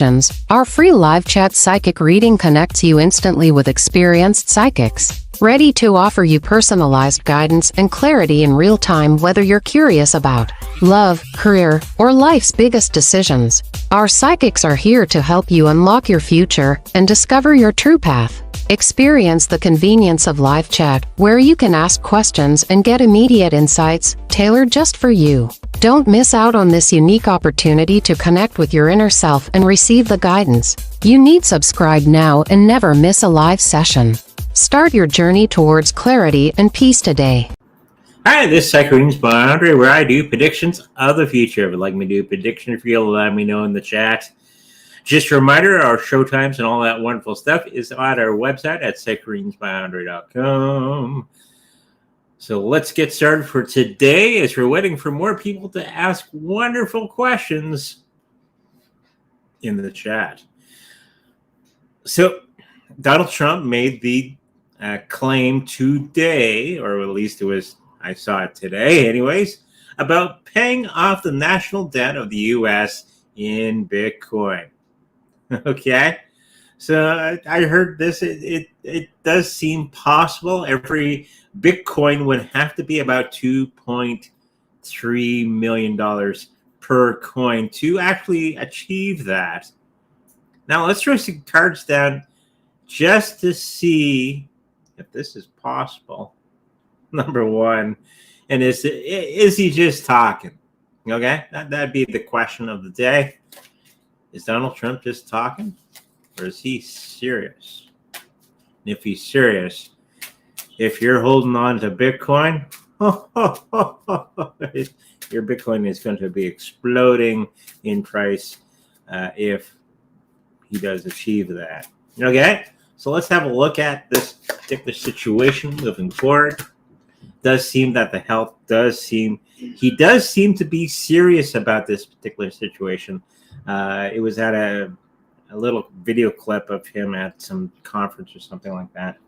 Our free live chat psychic reading connects you instantly with experienced psychics, ready to offer you personalized guidance and clarity in real time, whether you're curious about love, career, or life's biggest decisions. Our psychics are here to help you unlock your future and discover your true path. Experience the convenience of live chat, where you can ask questions and get immediate insights tailored just for you. Don't miss out on this unique opportunity to connect with your inner self and receive the guidance you need. Subscribe now and never miss a live session. Start your journey towards clarity and peace today. Hi, this is Psychic Readings by Andre, where I do predictions of the future. If you'd like me to do a prediction for you, let me know in the chat. Just a reminder, our show times and all that wonderful stuff is on our website at psychicreadingsbyandre.com. So let's get started for today as we're waiting for more people to ask wonderful questions in the chat. So Donald Trump made the claim today, or at least I saw it today anyways, about paying off the national debt of the U.S. in Bitcoin. Okay, so I heard this. It does seem possible. Every Bitcoin would have to be about $2.3 million per coin to actually achieve that. Now let's throw some cards down just to see if this is possible. Number one, and is he just talking? Okay, that'd be the question of the day. Is Donald Trump just talking, or is he serious? And if he's serious, if you're holding on to Bitcoin, your Bitcoin is going to be exploding in price if he does achieve that. Okay, so let's have a look at this particular situation moving forward. Does seem that the health he does seem to be serious about this particular situation. It was at a little video clip of him at some conference or something like that,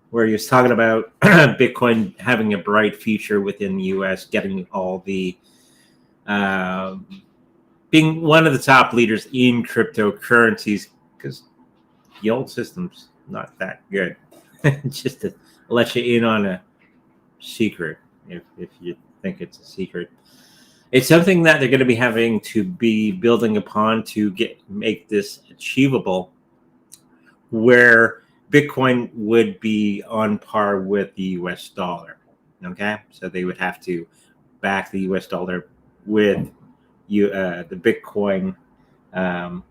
where he was talking about Bitcoin having a bright future within the U.S., getting all the being one of the top leaders in cryptocurrencies, because the old system's not that good. Just to let you in on a secret, if you think it's a secret. It's something that they're going to be having to be building upon to make this achievable, where Bitcoin would be on par with the US dollar. Okay, so they would have to back the US dollar with the Bitcoin, and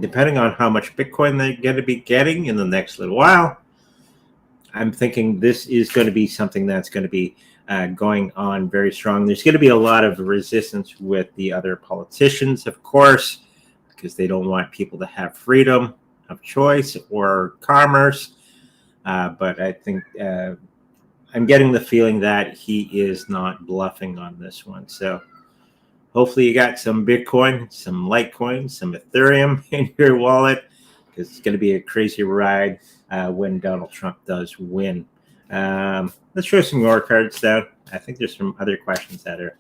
depending on how much Bitcoin they're going to be getting in the next little while, I'm thinking this is going to be something that's going to be going on very strong. There's going to be a lot of resistance with the other politicians, of course, because they don't want people to have freedom of choice or commerce. But I think I'm getting the feeling that he is not bluffing on this one. So hopefully you got some Bitcoin, some Litecoin, some Ethereum in your wallet, because it's going to be a crazy ride when Donald Trump does win. Let's show some more cards down. I think there's some other questions that are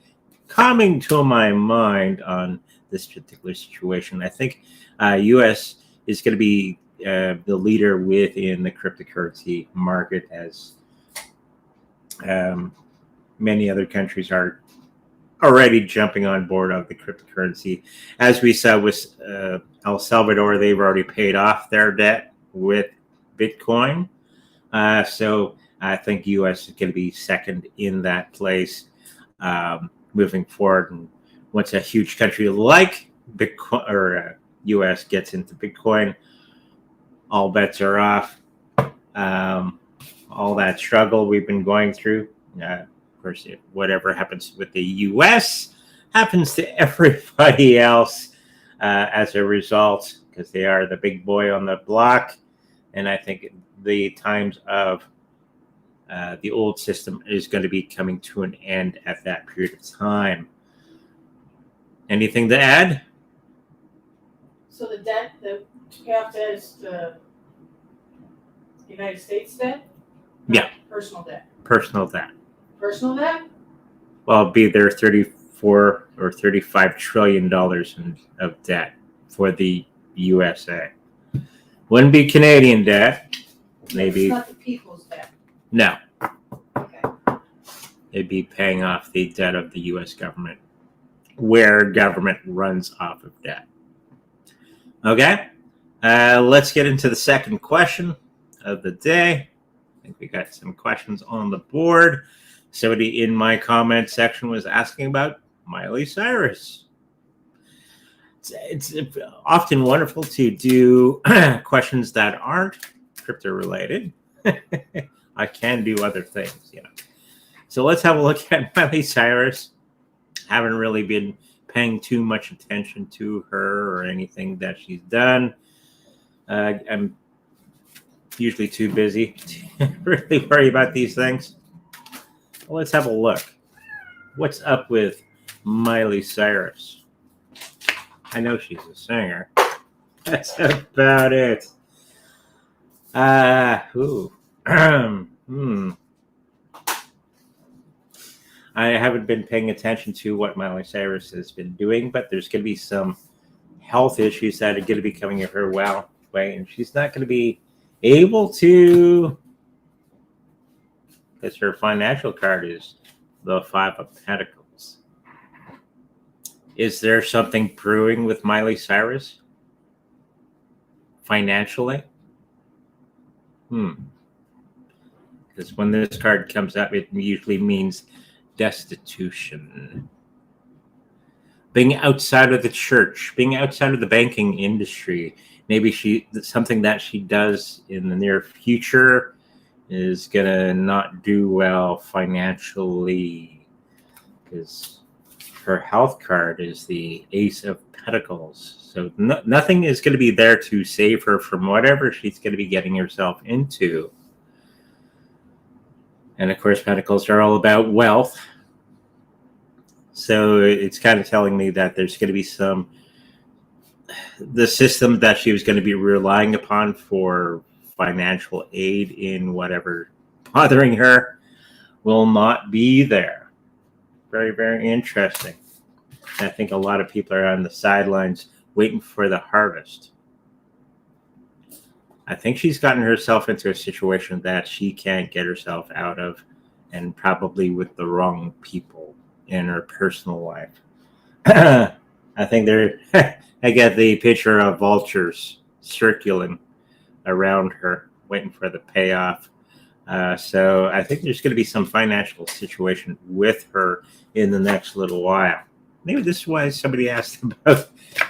coming to my mind on this particular situation. I think U.S. is going to be the leader within the cryptocurrency market, as many other countries are already jumping on board of the cryptocurrency. As we saw with El Salvador, they've already paid off their debt with Bitcoin. So I think U.S. is going to be second in that place moving forward. And once a huge country like Bitcoin or U.S. gets into Bitcoin, all bets are off. All that struggle we've been going through, of course, whatever happens with the U.S. happens to everybody else as a result, because they are the big boy on the block. And I think the times of the old system is going to be coming to an end at that period of time. Anything to add? So the debt, the payoff debt is the United States debt? Yeah. Personal debt. Personal debt. Personal debt? Well, it'll be their $34 or $35 trillion of debt. for the USA. Wouldn't be Canadian debt. Maybe. It's not the people's debt. No. Okay. They'd be paying off the debt of the U.S. government, where government runs off of debt. Okay. Let's get into the second question of the day. I think we got some questions on the board. Somebody in my comment section was asking about Miley Cyrus. It's often wonderful to do questions that aren't crypto related. I can do other things, you know. So let's have a look at Miley Cyrus. Haven't really been paying too much attention to her or anything that she's done. I'm usually too busy to really worry about these things. Well, let's have a look. What's up with Miley Cyrus? I know she's a singer. That's about it. I haven't been paying attention to what Miley Cyrus has been doing, but there's going to be some health issues that are going to be coming her way, and she's not going to be able to, because her financial card is the Five of Pentacles. Is there something brewing with Miley Cyrus financially? Because when this card comes up, it usually means destitution. Being outside of the church, being outside of the banking industry. Maybe something that she does in the near future is gonna not do well financially, because her health card is the Ace of Pentacles. So nothing is going to be there to save her from whatever she's going to be getting herself into. And of course, Pentacles are all about wealth. So it's kind of telling me that there's going to be the system that she was going to be relying upon for financial aid in whatever bothering her will not be there. Very, very interesting. I think a lot of people are on the sidelines waiting for the harvest. I think she's gotten herself into a situation that she can't get herself out of, and probably with the wrong people in her personal life. I think I get the picture of vultures circling around her, waiting for the payoff. So I think there's going to be some financial situation with her in the next little while. Maybe this is why somebody asked about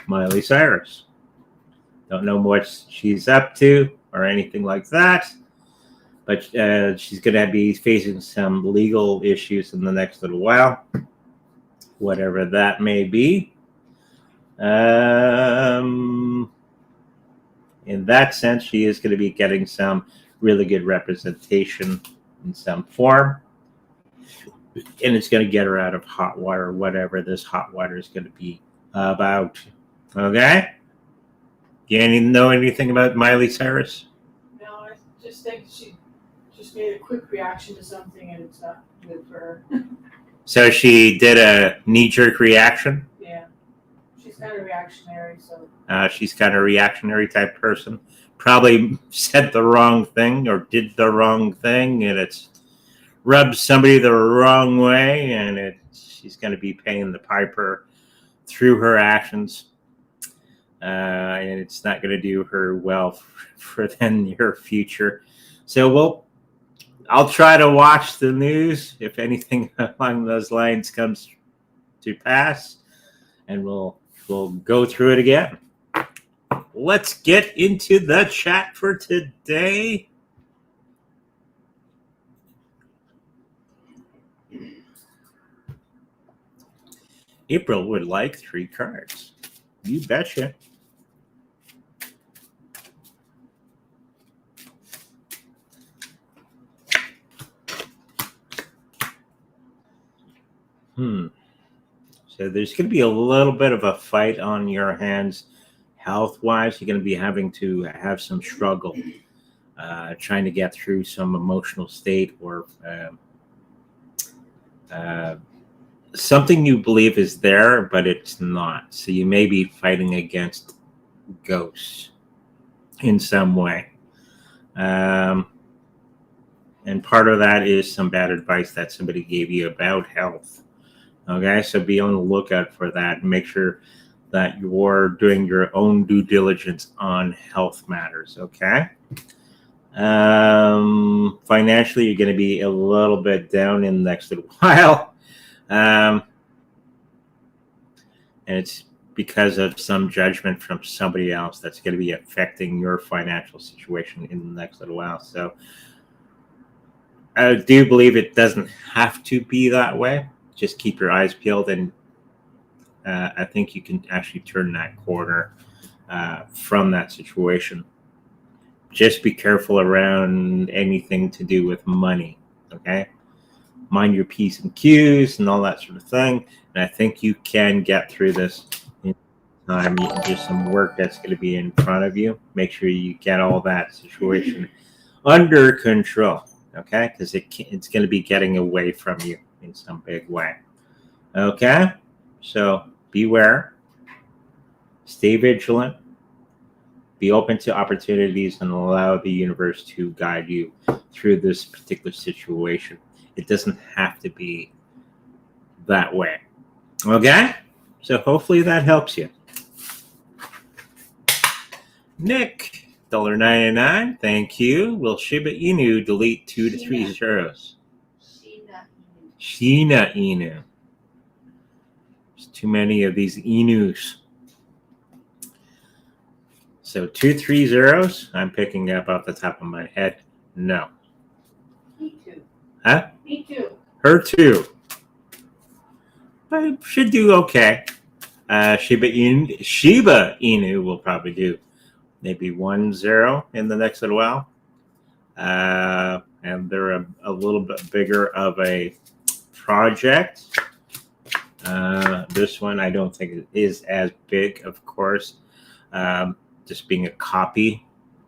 Miley Cyrus. Don't know what she's up to or anything like that, but she's going to be facing some legal issues in the next little while, whatever that may be. In that sense, she is going to be getting some really good representation in some form, and it's going to get her out of hot water, whatever this hot water is going to be about. Okay? Do you know anything about Miley Cyrus? No, I just think she just made a quick reaction to something, and it's not good for her. So she did a knee-jerk reaction? Yeah. She's kind of reactionary, so. She's kind of a reactionary type person. Probably said the wrong thing or did the wrong thing, and it's rubbed somebody the wrong way, and she's going to be paying the piper through her actions. And it's not going to do her well for the near future. So I'll try to watch the news if anything along those lines comes to pass, and we'll go through it again. Let's get into the chat for today. April would like 3 cards. You betcha. So there's going to be a little bit of a fight on your hands health-wise. You're going to be having to have some struggle trying to get through some emotional state or something you believe is there, but it's not. So you may be fighting against ghosts in some way. And part of that is some bad advice that somebody gave you about health. Okay, so be on the lookout for that. Make sure that you're doing your own due diligence on health matters. Okay. Financially, you're going to be a little bit down in the next little while. And it's because of some judgment from somebody else that's going to be affecting your financial situation in the next little while. So I do believe it doesn't have to be that way. Just keep your eyes peeled, and I think you can actually turn that corner from that situation. Just be careful around anything to do with money, okay? Mind your P's and Q's and all that sort of thing. And I think you can get through this in time. There's some work that's going to be in front of you. Make sure you get all that situation under control, okay? Because it's going to be getting away from you in some big way, okay? So beware, stay vigilant, be open to opportunities, and allow the universe to guide you through this particular situation. It doesn't have to be that way, okay? So hopefully that helps you. Nick, $1.99, thank you. Will Shiba Inu delete 2 to 3 zeros? Shiba Inu. There's too many of these Inus. So 2 3 zeros, I'm picking up off the top of my head. No. Me too. Huh? Me too. Her too. But should do okay. Shiba Inu will probably do maybe 1 0 in the next little while. And they're a little bit bigger of a project. This one I don't think it is as big, of course, just being a copy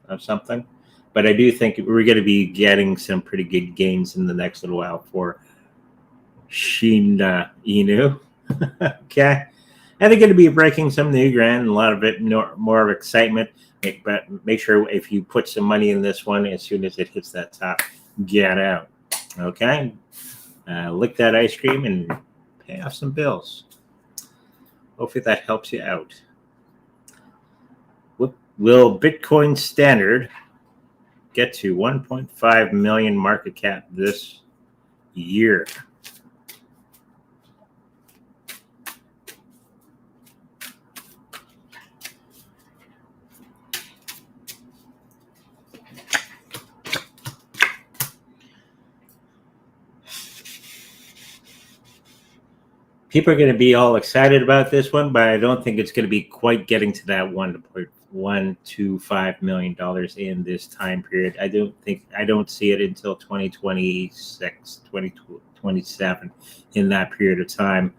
of something. But I do think we're going to be getting some pretty good gains in the next little while for Shiba Inu. Okay. And they're going to be breaking some new ground, a lot of it more of excitement. But make sure if you put some money in this one, as soon as it hits that top, get out. Okay. Lick that ice cream and pay off some bills. Hopefully that helps you out. Will Bitcoin Standard get to 1.5 million market cap this year? People are going to be all excited about this one, but I don't think it's going to be quite getting to that $1.125 million in this time period. I don't see it until 2026, 2027 in that period of time.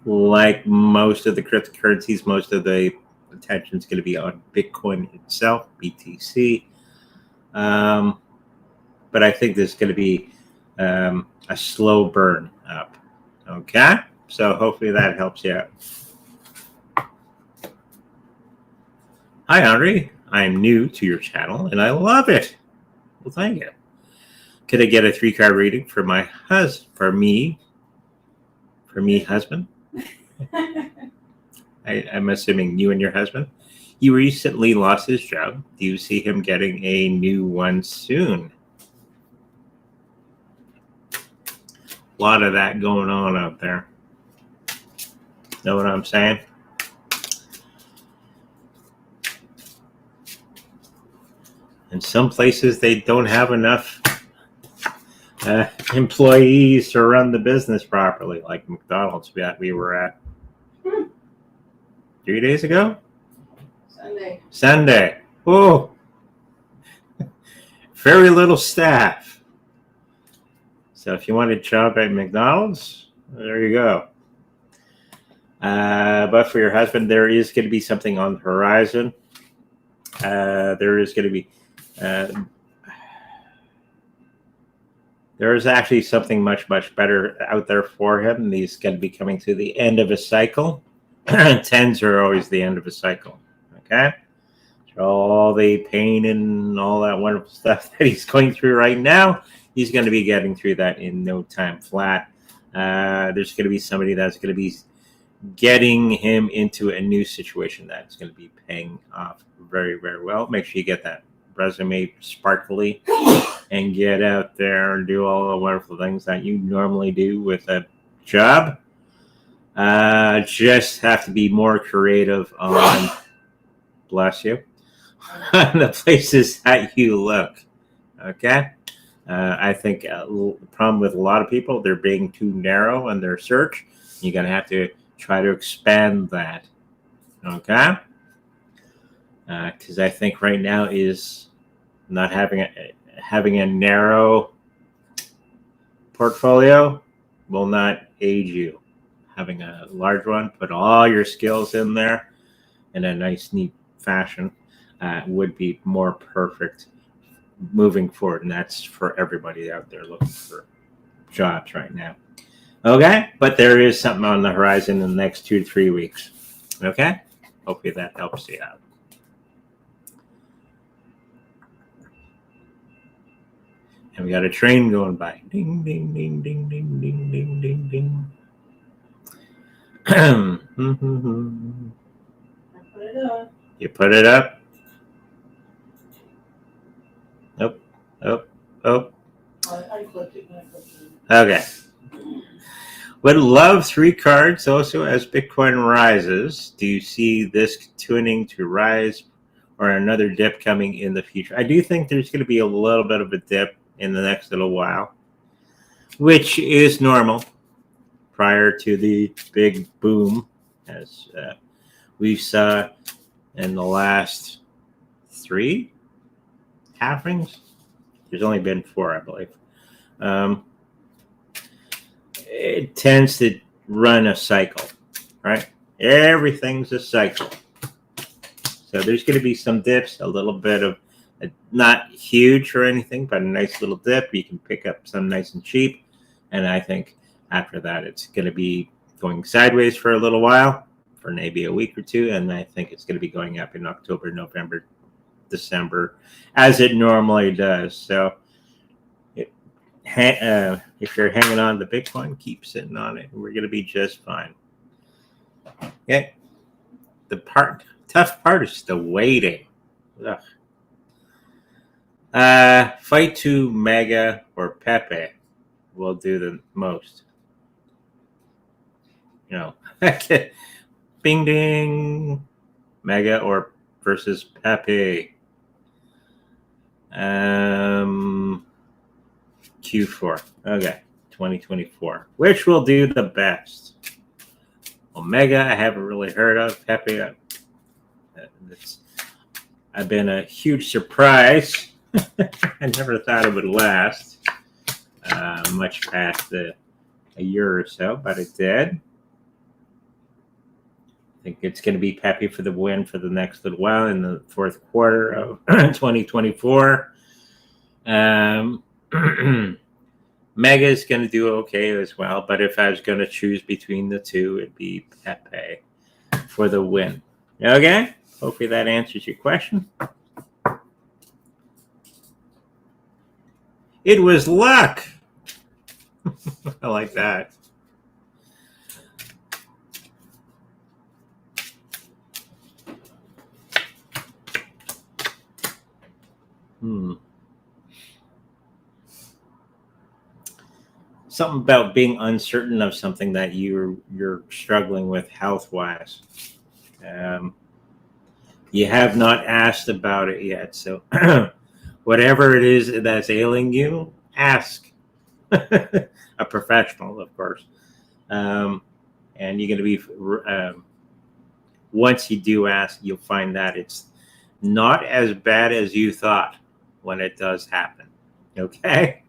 Like most of the cryptocurrencies, most of the attention is going to be on Bitcoin itself, BTC. But I think there's going to be a slow burn up. Okay, so hopefully that helps you out. Hi, Andre. I'm new to your channel and I love it. Well, thank you. Could I get a 3-card reading for my husband? I'm assuming you and your husband. He recently lost his job. Do you see him getting a new one soon? A lot of that going on out there. Know what I'm saying? In some places, they don't have enough employees to run the business properly, like McDonald's that we were at 3 days ago? Sunday. Oh, very little staff. So if you want to job at McDonald's, there you go. But for your husband, there is going to be something on the horizon. There is going to be there is actually something much better out there for him. He's going to be coming to the end of his cycle. Tens are always the end of a cycle. Okay. So all the pain and all that wonderful stuff that he's going through right now, he's going to be getting through that in no time flat. There's going to be somebody that's going to be getting him into a new situation that's going to be paying off very, very well. Make sure you get that resume sparkly and get out there and do all the wonderful things that you normally do with a job. Just have to be more creative on, bless you, on the places that you look. Okay. I think the problem with a lot of people, they're being too narrow in their search. You're going to have to try to expand that. Okay. Because I think right now is not having a narrow portfolio will not aid you. Having a large one, put all your skills in there in a nice, neat fashion would be more perfect moving forward. And that's for everybody out there looking for jobs right now. Okay, but there is something on the horizon in the next 2 to 3 weeks. Okay, hopefully that helps you out. And we got a train going by. Ding, ding, ding, ding, ding, ding, ding, ding, ding. I put it up. You put it up. Oh. I clicked it. Okay. Would love 3 cards also as Bitcoin rises. Do you see this continuing to rise or another dip coming in the future? I do think there's going to be a little bit of a dip in the next little while, which is normal prior to the big boom as we saw in the last 3 halvings. There's only been 4, I believe. It tends to run a cycle, right? Everything's a cycle. So there's going to be some dips, a little bit of, not huge or anything, but a nice little dip. You can pick up some nice and cheap. And I think after that, it's going to be going sideways for a little while, for maybe a week or 2. And I think it's going to be going up in October, November, December, as it normally does. So if you're hanging on to Bitcoin, keep sitting on it. We're going to be just fine. Okay. The tough part is the waiting. Ugh. Fight to Mega or Pepe will do the most. You know, bing ding, Mega or versus Pepe. Q4. Okay, 2024. Which will do the best? Omega, I haven't really heard of. Pepe, I've been a huge surprise. I never thought it would last much past a year or so, but it did. I think it's going to be Pepe for the win for the next little while in the 4th quarter of 2024. Mega is going to do okay as well, but if I was going to choose between the 2, it'd be Pepe for the win. Okay? Hopefully that answers your question. It was luck. I like that. Something about being uncertain of something that you're struggling with health-wise. You have not asked about it yet, so whatever it is that's ailing you, ask a professional, of course. And you're going to be once you do ask, you'll find that it's not as bad as you thought when it does happen. Okay.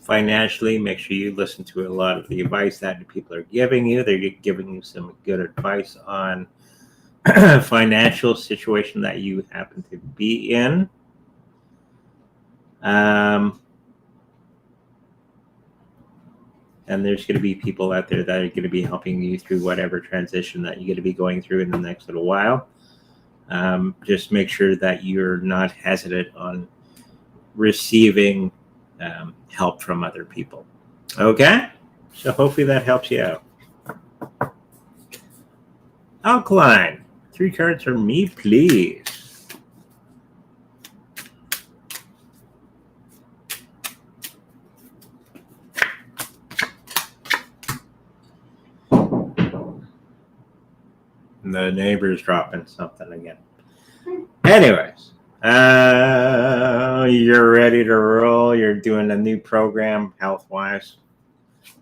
Financially, make sure you listen to a lot of the advice that people are giving you. They're giving you some good advice on financial situation that you happen to be in. And there's going to be people out there that are going to be helping you through whatever transition that you're going to be going through in the next little while. Just make sure that you're not hesitant on receiving help from other people. Okay? So hopefully that helps you out. Alkaline, 3 cards for me, please. The neighbor's dropping something again. Anyways, you're ready to roll. You're doing a new program health-wise.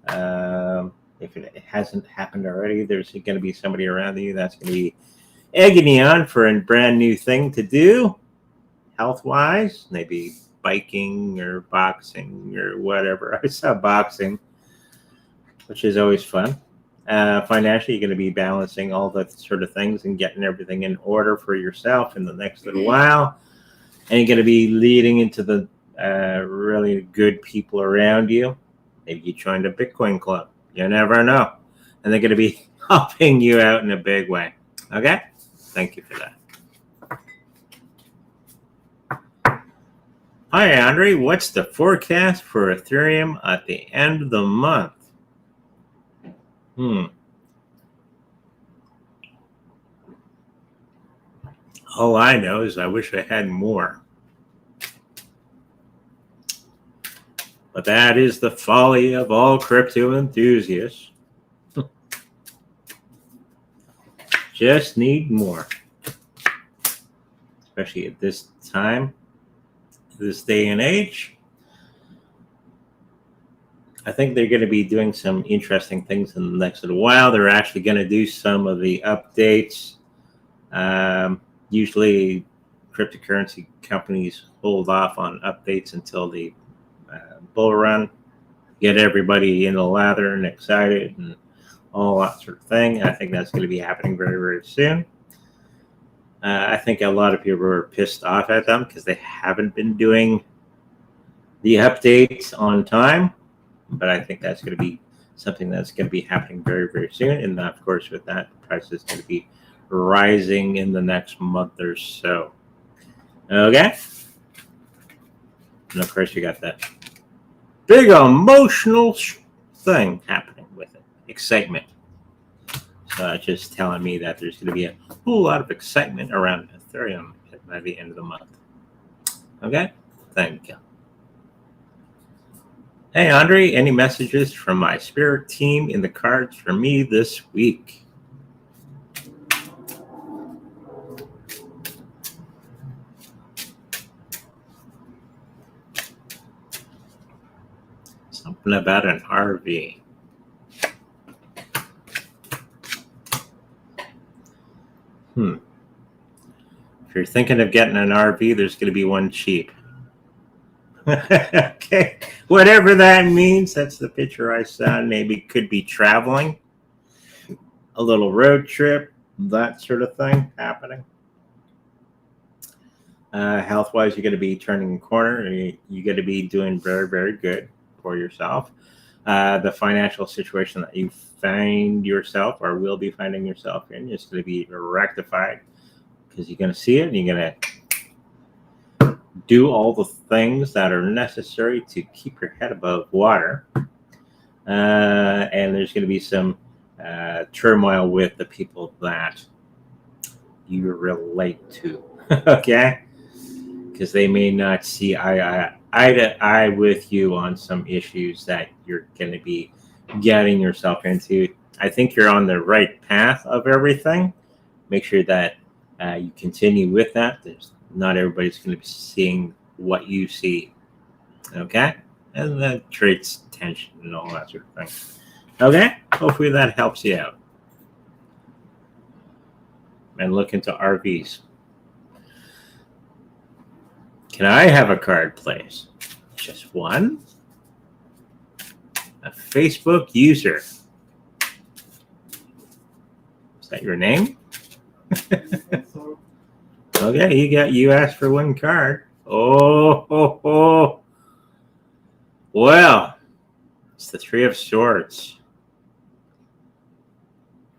If it hasn't happened already, there's going to be somebody around you that's going to be egging you on for a brand new thing to do health-wise. Maybe biking or boxing or whatever. I saw boxing, which is always fun. Financially, you're going to be balancing all that sort of things and getting everything in order for yourself in the next little while. And you're going to be leading into the really good people around you. Maybe you joined a Bitcoin club. You never know. And they're going to be helping you out in a big way. Okay? Thank you for that. Hi, Andre. What's the forecast for Ethereum at the end of the month? All I know is I wish I had more. But that is the folly of all crypto enthusiasts. Just need more. Especially at this time, this day and age. I think they're going to be doing some interesting things in the next little while. They're actually going to do some of the updates. Usually, cryptocurrency companies hold off on updates until the bull run, get everybody in the lather and excited and all that sort of thing. I think that's going to be happening very, very soon. I think a lot of people are pissed off at them because they haven't been doing the updates on time. But I think that's going to be something that's going to be happening very, very soon. And of course, with that, the price is going to be rising in the next month or so. Okay? And of course, you got that big emotional thing happening with it. Excitement. So that's just telling me that there's going to be a whole lot of excitement around Ethereum by the end of the month. Okay? Thank you. Hey, Andre, any messages from my spirit team in the cards for me this week? Something about an RV. If you're thinking of getting an RV, there's going to be one cheap. Okay, whatever that means, that's the picture I saw. Maybe could be traveling, a little road trip, that sort of thing happening. Health-wise, you're going to be turning a corner. You're going to be doing very, very good for yourself. The financial situation that you find yourself or will be finding yourself in is going to be rectified because you're going to see it and you're going to do all the things that are necessary to keep your head above water. And there's going to be some turmoil with the people that you relate to. Okay? Because they may not see eye to eye with you on some issues that you're going to be getting yourself into. I think you're on the right path of everything. Make sure that you continue with that. Not everybody's going to be seeing what you see. Okay? And that creates tension and all that sort of thing. Okay? Hopefully that helps you out. And look into RVs. Can I have a card, please? Just one? A Facebook user. Is that your name? Okay, you asked for one card. Oh. Well, the Three of Swords.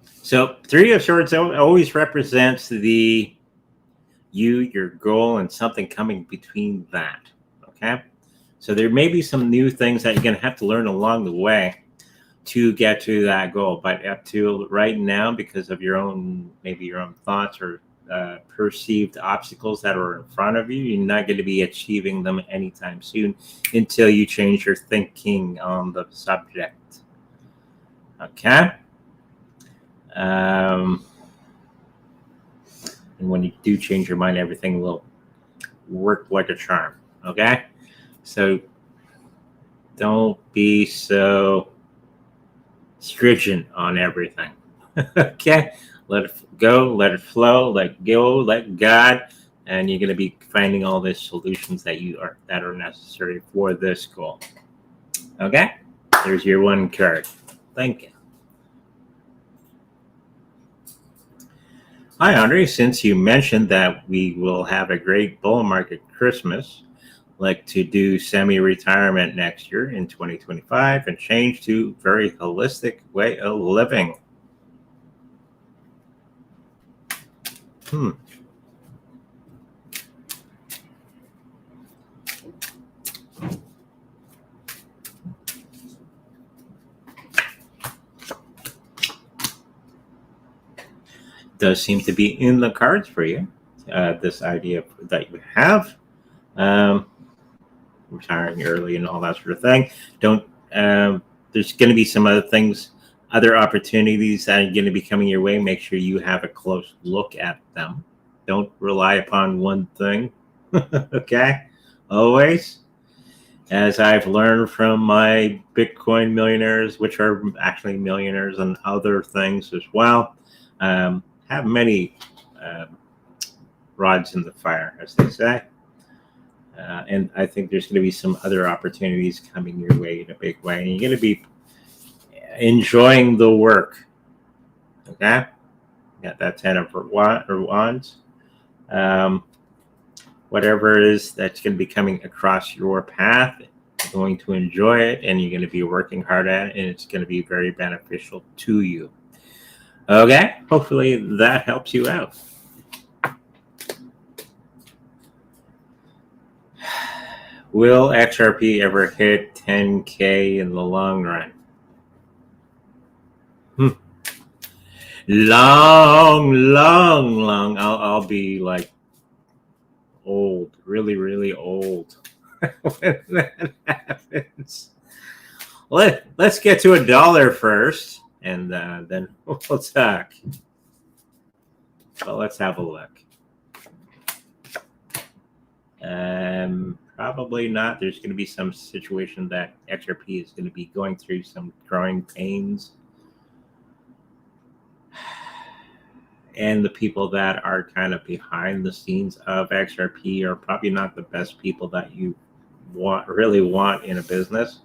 So Three of Swords always represents the your goal, and something coming between that. Okay. So there may be some new things that you're going to have to learn along the way to get to that goal. But up to right now, because of your own, maybe your own thoughts or perceived obstacles that are in front of you, you're not going to be achieving them anytime soon until you change your thinking on the subject. Okay. And when you do change your mind, everything will work like a charm. Okay. So don't be so stringent on everything. Okay. Let it go, let it flow, let go, let God, and you're going to be finding all the solutions that are necessary for this goal. Okay. There's your one card. Thank you. Hi, Andre. Since you mentioned that we will have a great bull market Christmas, I'd like to do semi-retirement next year in 2025 and change to very holistic way of living. Does seem to be in the cards for you. This idea that you have, retiring early and all that sort of thing. Don't. There's going to be some other things, other opportunities that are going to be coming your way. Make sure you have a close look at them. Don't rely upon one thing. Okay, always. As I've learned from my Bitcoin millionaires, which are actually millionaires and other things as well. Have many rods in the fire, as they say. And I think there's going to be some other opportunities coming your way in a big way. And you're going to be enjoying the work. Okay? Got that 10 of wands. Whatever it is that's going to be coming across your path, you're going to enjoy it, and you're going to be working hard at it, and it's going to be very beneficial to you. Okay, hopefully that helps you out. Will XRP ever hit 10K in the long run? Long. I'll be like old, really old when that happens. Let's get to $1 first. And then we'll talk. Well, let's have a look. Probably not. There's going to be some situation that XRP is going to be going through some growing pains. And the people that are kind of behind the scenes of XRP are probably not the best people that you really want in a business.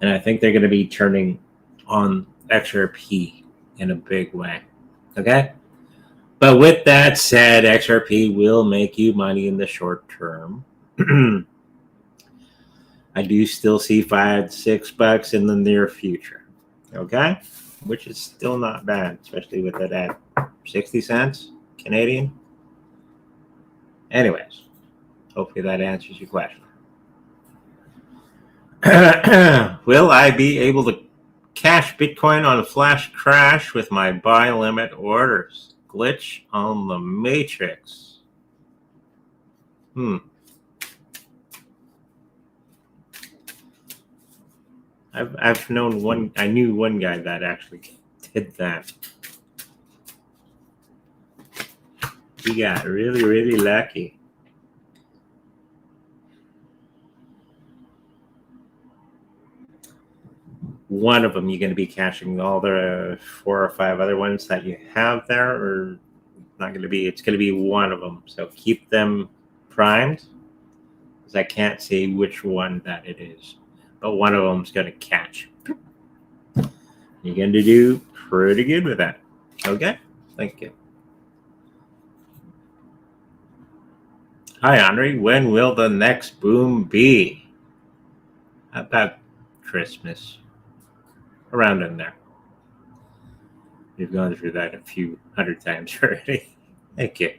And I think they're going to be turning on XRP in a big way. Okay? But with that said, XRP will make you money in the short term. I do still see $5-6 in the near future. Okay? Which is still not bad, especially with it at 60 cents Canadian. Anyways, hopefully that answers your question. Will I be able to cash Bitcoin on a flash crash with my buy limit orders? Glitch on the matrix. I've known one. I knew one guy that actually did that. He got really lucky. One of them, you're going to be caching. All the 4 or 5 other ones that you have there are not going to be. It's going to be one of them. So keep them primed, because I can't say which one that it is. But one of them's going to catch. You're going to do pretty good with that. Okay? Thank you. Hi, Andre. When will the next boom be? How about Christmas, around in there. We've gone through that a few hundred times already. Thank you.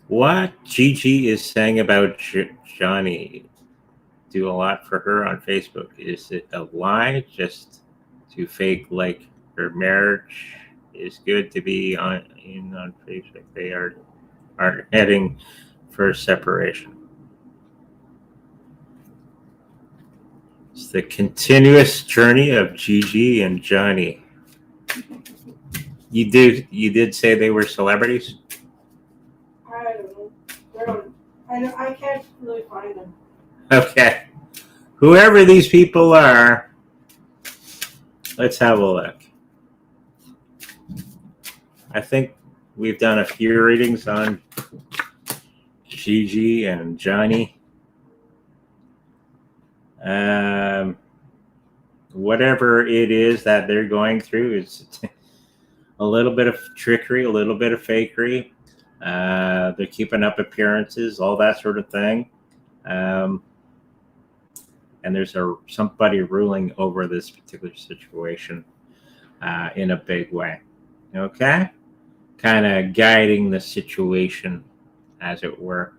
What Gigi is saying about Johnny do a lot for her on Facebook. Is it a lie just to fake like her marriage is good to be on Facebook? They aren't heading for separation. It's the continuous journey of Gigi and Johnny. You did say they were celebrities? I don't know. I can't really find them. Okay. Whoever these people are, let's have a look. I think we've done a few readings on Gigi and Johnny. Whatever it is that they're going through is a little bit of trickery, a little bit of fakery. They're keeping up appearances, all that sort of thing. And there's somebody ruling over this particular situation in a big way. Okay? Kind of guiding the situation, as it were.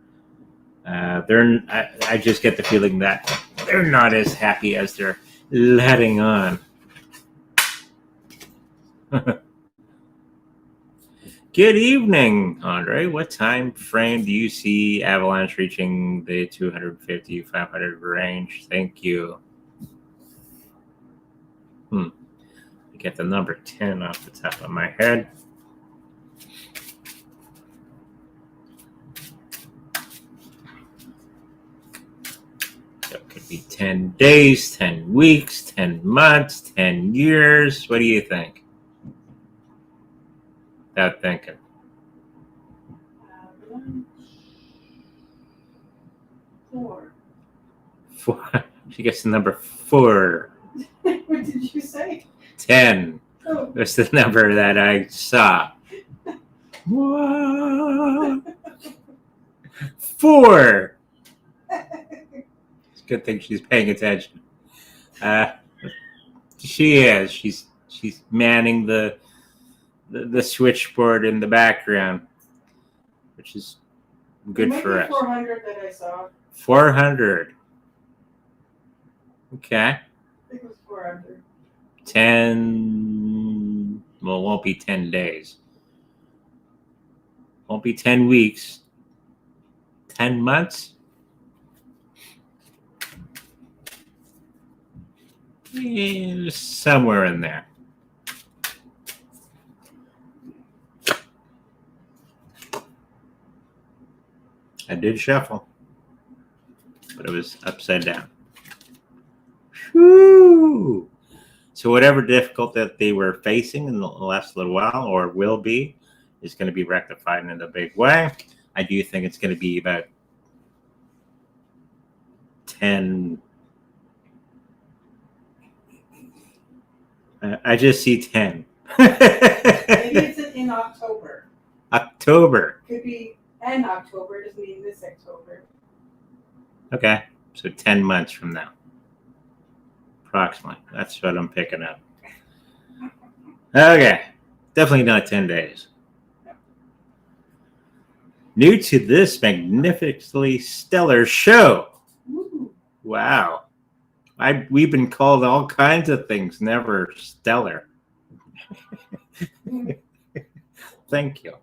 I just get the feeling that they're not as happy as they're letting on. Good evening, Andre. What time frame do you see Avalanche reaching the 250, 500 range? Thank you. I get the number 10 off the top of my head. So it could be 10 days, 10 weeks, 10 months, 10 years. What do you think? Without thinking. Four. She gets the number 4. What did you say? 10. Oh. That's the number that I saw. What? 4. It's a good thing she's paying attention. She is. She's manning the switchboard in the background, which is good for us. 400 that I saw. 400. Okay. I think it was 400. 10. Well, it won't be 10 days. Won't be 10 weeks. 10 months. Yeah, somewhere in there. I did shuffle, but it was upside down. Whew. So whatever difficult that they were facing in the last little while, or will be, is going to be rectified in a big way. I do think it's going to be about 10. I just see 10. Maybe it's in October. October. Could be in October, doesn't mean this October. Okay, so 10 months from now. Approximately. That's what I'm picking up. Okay, definitely not 10 days. New to this magnificently stellar show. Ooh. Wow. We've been called all kinds of things, never stellar. Thank you.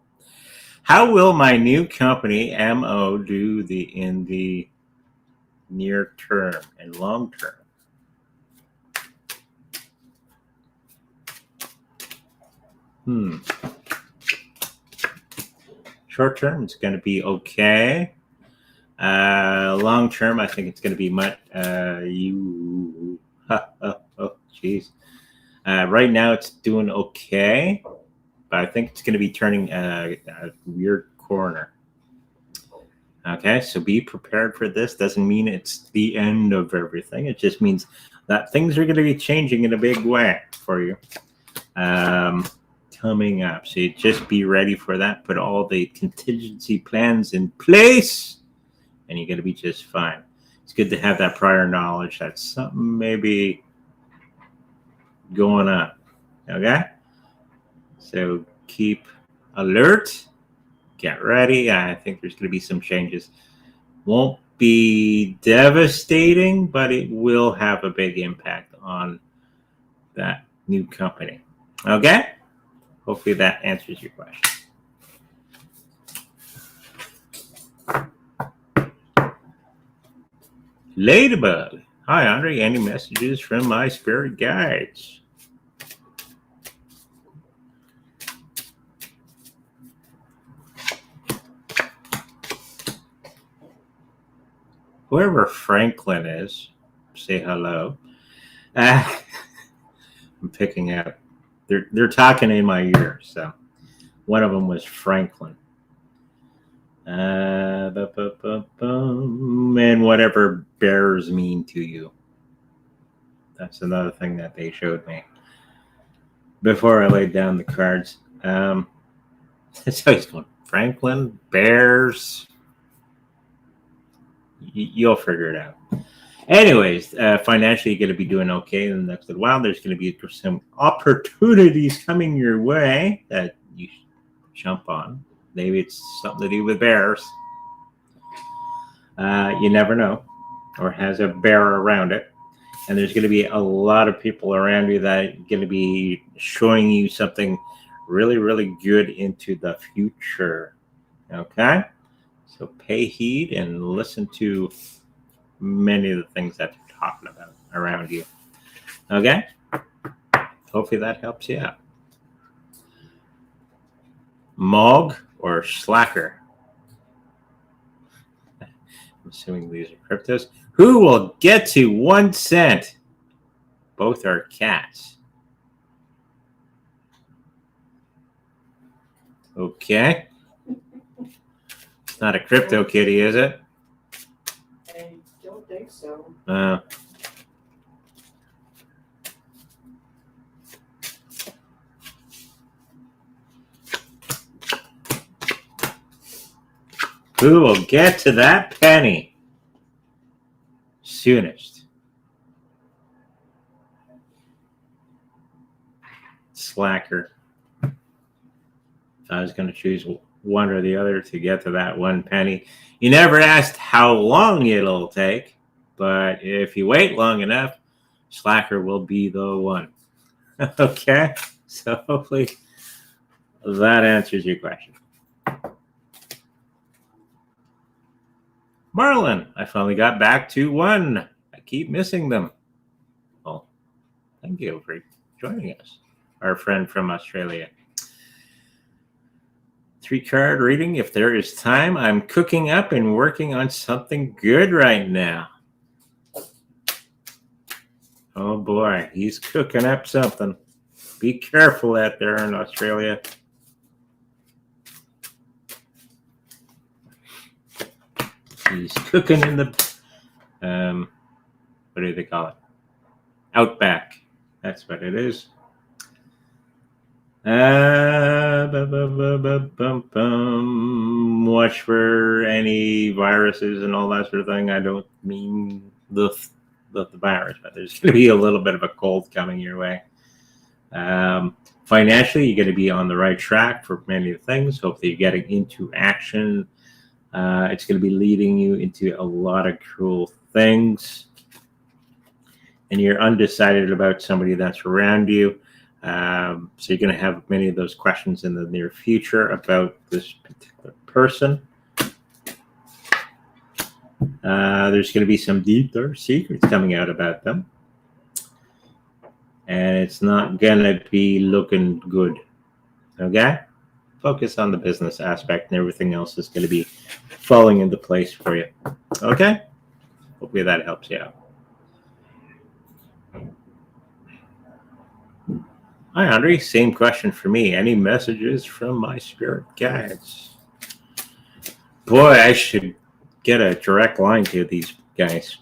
How will my new company, MO, do in the near term and long term? Short term, it's going to be okay. Long term, I think it's going to be much. Oh, jeez. Right now, it's doing okay, but I think it's going to be turning a weird corner. Okay, so be prepared for this. Doesn't mean it's the end of everything. It just means that things are going to be changing in a big way for you coming up. So you just be ready for that. Put all the contingency plans in place, and you're going to be just fine. it's good to have that prior knowledge that something may be going on. Okay? So keep alert. Get ready. I think there's going to be some changes. Won't be devastating, but it will have a big impact on that new company. Okay? Hopefully that answers your question. Ladybug. Hi, Andre. Any messages from my spirit guides? Whoever Franklin is, say hello. I'm picking up. They're talking in my ear, so one of them was Franklin. And whatever bears mean to you. That's another thing that they showed me before I laid down the cards. So he's going, Franklin, bears. You'll figure it out. Anyways, financially, you're going to be doing okay in the next little while. There's going to be some opportunities coming your way that you jump on. Maybe it's something to do with bears. You never know. Or has a bear around it. And there's going to be a lot of people around you that are going to be showing you something really, really good into the future. Okay? So pay heed and listen to many of the things that they're talking about around you. Okay? Hopefully that helps you out. Mog or Slacker? I'm assuming these are cryptos. Who will get to 1 cent? Both are cats. Okay. It's not a crypto kitty, is it? I don't think so. Who will get to that penny soonest? Slacker. If I was going to choose one or the other to get to that 1 penny. You never asked how long it'll take, but if you wait long enough, Slacker will be the one. Okay? So hopefully that answers your question. Marlon, I finally got back to 1. I keep missing them. Well, thank you for joining us, our friend from Australia. 3-card reading. If there is time, I'm cooking up and working on something good right now. Oh boy, he's cooking up something. Be careful out there in Australia. He's cooking in the, what do they call it? Outback. That's what it is. Watch for any viruses and all that sort of thing. I don't mean the virus, but there's going to be a little bit of a cold coming your way. Financially, you're going to be on the right track for many things. Hopefully you're getting into action. It's going to be leading you into a lot of cool things. And you're undecided about somebody that's around you. So you're going to have many of those questions in the near future about this particular person. There's going to be some deep, dark secrets coming out about them. And it's not going to be looking good. Okay? Focus on the business aspect, and everything else is going to be falling into place for you. Okay? Hopefully that helps you out. Hi, Andre. Same question for me. Any messages from my spirit guides? Boy, I should get a direct line to these guys.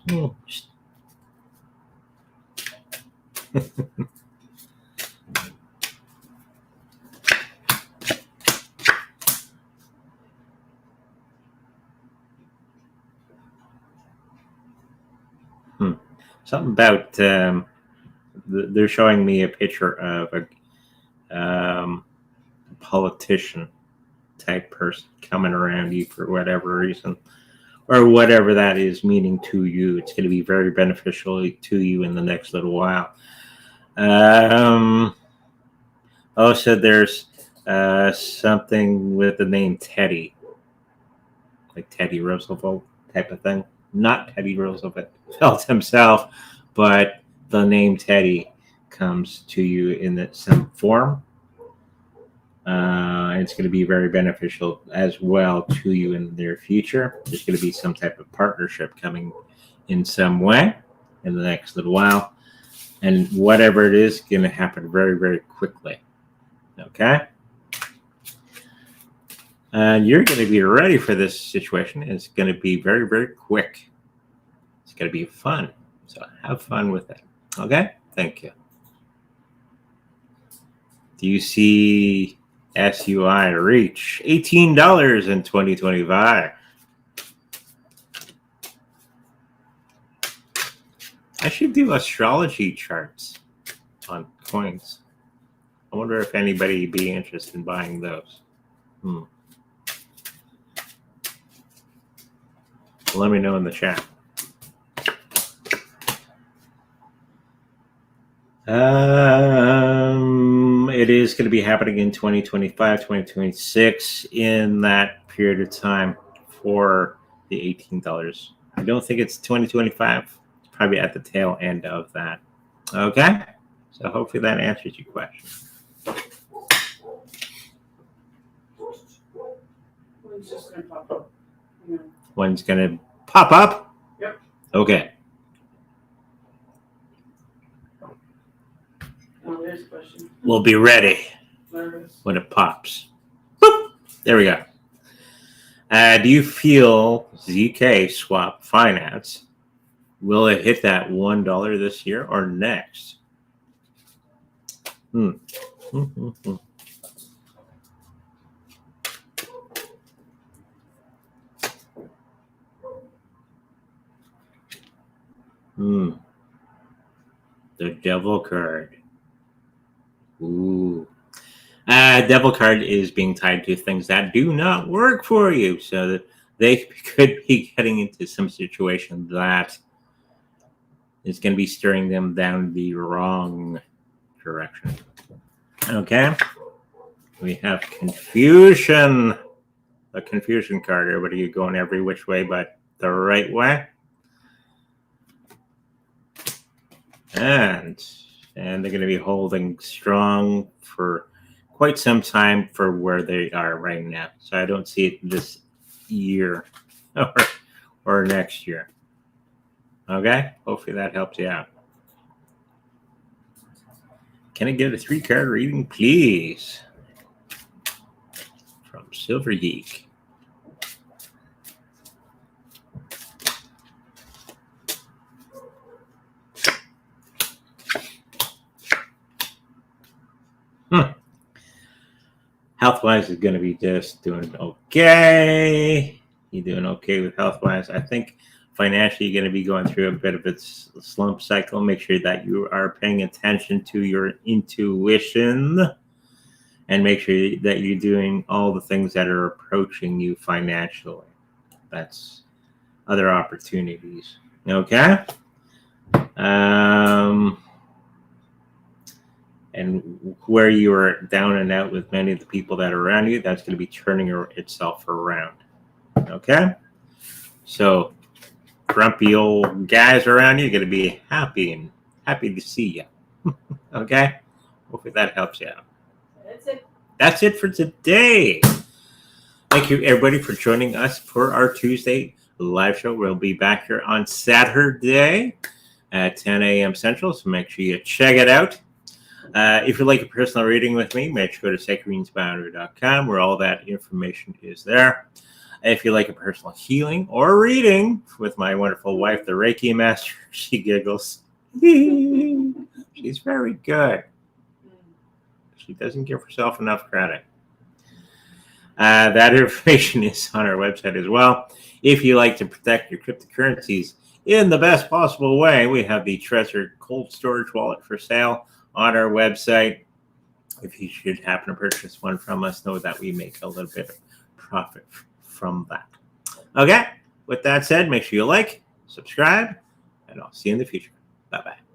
something about they're showing me a picture of a politician type person coming around you for whatever reason, or whatever that is meaning to you. It's going to be very beneficial to you in the next little while. Also, there's something with the name Teddy, like Teddy Roosevelt type of thing. Not Teddy Roosevelt himself, but the name Teddy comes to you in some form. It's going to be very beneficial as well to you in the near future. There's going to be some type of partnership coming in some way in the next little while. And whatever it is going to happen very, very quickly. Okay? And you're going to be ready for this situation. It's going to be very, very quick. It's going to be fun. So have fun with it. Okay? Thank you. Do you see SUI reach $18 in 2025? I should do astrology charts on coins. I wonder if anybody would be interested in buying those. Let me know in the chat. It is going to be happening in 2025, 2026 in that period of time for the $18. I don't think it's 2025. It's probably at the tail end of that. Okay? So hopefully that answers your question. One's just going to pop up. Yeah. One's going to pop up? Yep. Okay. Oh, there's a question. We'll be ready Nervous. when it pops. Boop! There we go. Do you feel ZKSwap Finance, will it hit that $1 this year or next? The devil card. Ooh. Devil card is being tied to things that do not work for you, so that they could be getting into some situation that is going to be steering them down the wrong direction. Okay. We have confusion. The confusion card. Everybody going every which way but the right way. And they're going to be holding strong for quite some time for where they are right now. So I don't see it this year or next year. Okay? Hopefully that helps you out. Can I get a 3-card reading, please? From Silver Geek. Health-wise is going to be just doing okay. You're doing okay with health-wise. I think financially you're going to be going through a bit of a slump cycle. Make sure that you are paying attention to your intuition and make sure that you're doing all the things that are approaching you financially. That's other opportunities. Okay? And where you are down and out with many of the people that are around you, that's going to be turning itself around. Okay? So, grumpy old guys around you are going to be happy to see you. Okay? Hopefully that helps you out. That's it. That's it for today. Thank you, everybody, for joining us for our Tuesday live show. We'll be back here on Saturday at 10 a.m. Central, so make sure you check it out. If you'd like a personal reading with me, make sure to go to sacredreadingsboundary.com where all that information is there. If you like a personal healing or reading with my wonderful wife, the Reiki Master, she giggles. She's very good. She doesn't give herself enough credit. That information is on our website as well. If you like to protect your cryptocurrencies in the best possible way. We have the Trezor cold storage wallet for sale on our website. If you should happen to purchase one from us, know that we make a little bit of profit from that. Okay, with that said, make sure you like, subscribe, and I'll see you in the future. Bye-bye.